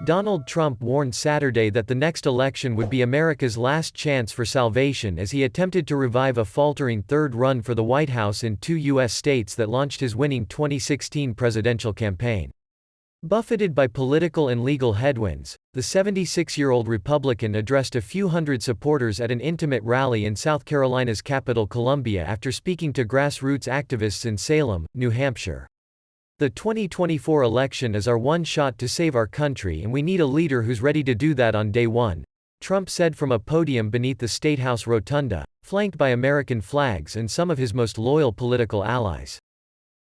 Donald Trump warned Saturday that the next election would be America's last chance for salvation as he attempted to revive a faltering third run for the White House in 2 U.S. states that launched his winning 2016 presidential campaign. Buffeted by political and legal headwinds, the 76-year-old Republican addressed a few hundred supporters at an intimate rally in South Carolina's capital Columbia after speaking to grassroots activists in Salem, New Hampshire. "The 2024 election is our one shot to save our country and we need a leader who's ready to do that on day one," Trump said from a podium beneath the Statehouse rotunda, flanked by American flags and some of his most loyal political allies.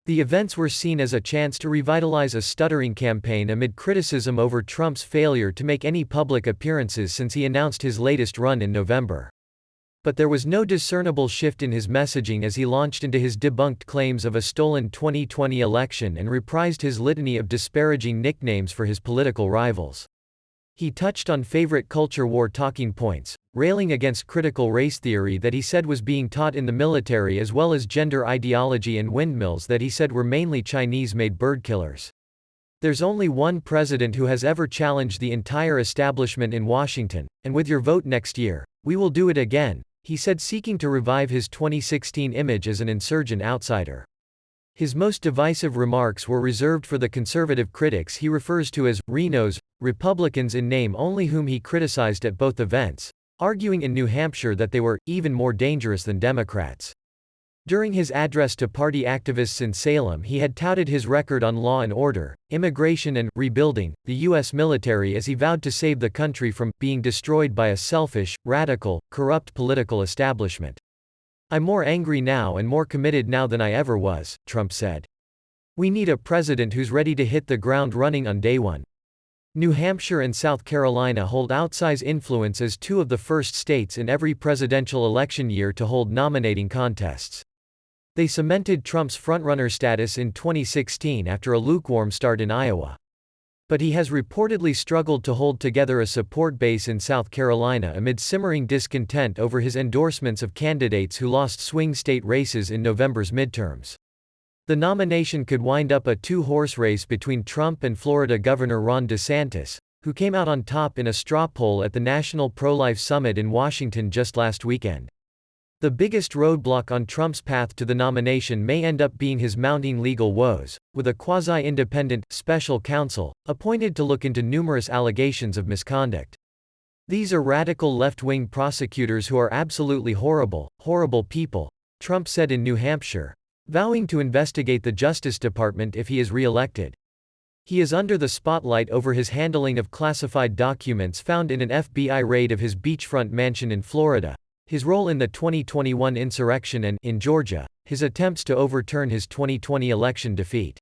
The events were seen as a chance to revitalize a stuttering campaign amid criticism over Trump's failure to make any public appearances since he announced his latest run in November. But there was no discernible shift in his messaging as he launched into his debunked claims of a stolen 2020 election and reprised his litany of disparaging nicknames for his political rivals. He touched on favorite culture war talking points, railing against critical race theory that he said was being taught in the military as well as gender ideology and windmills that he said were mainly Chinese-made bird killers. "There's only one president who has ever challenged the entire establishment in Washington, and with your vote next year, we will do it again," he said, seeking to revive his 2016 image as an insurgent outsider. His most divisive remarks were reserved for the conservative critics he refers to as Rhinos, Republicans in name only, whom he criticized at both events, arguing in New Hampshire that they were even more dangerous than Democrats. During his address to party activists in Salem, he had touted his record on law and order, immigration and rebuilding the U.S. military as he vowed to save the country from being destroyed by a selfish, radical, corrupt political establishment. "I'm more angry now and more committed now than I ever was," Trump said. "We need a president who's ready to hit the ground running on day one." New Hampshire and South Carolina hold outsized influence as two of the first states in every presidential election year to hold nominating contests. They cemented Trump's frontrunner status in 2016 after a lukewarm start in Iowa. But he has reportedly struggled to hold together a support base in South Carolina amid simmering discontent over his endorsements of candidates who lost swing state races in November's midterms. The nomination could wind up a two-horse race between Trump and Florida Governor Ron DeSantis, who came out on top in a straw poll at the National Pro-Life Summit in Washington just last weekend. The biggest roadblock on Trump's path to the nomination may end up being his mounting legal woes, with a quasi-independent, special counsel, appointed to look into numerous allegations of misconduct. "These are radical left-wing prosecutors who are absolutely horrible, horrible people," Trump said in New Hampshire, vowing to investigate the Justice Department if he is re-elected. He is under the spotlight over his handling of classified documents found in an FBI raid of his beachfront mansion in Florida, his role in the 2021 insurrection and, in Georgia, his attempts to overturn his 2020 election defeat.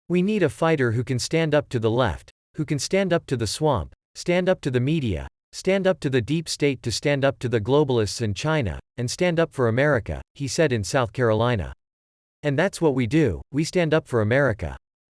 "We need a fighter who can stand up to the left, who can stand up to the swamp, stand up to the media, stand up to the deep state, to stand up to the globalists in China, and stand up for America," he said in South Carolina. "And that's what we do, we stand up for America."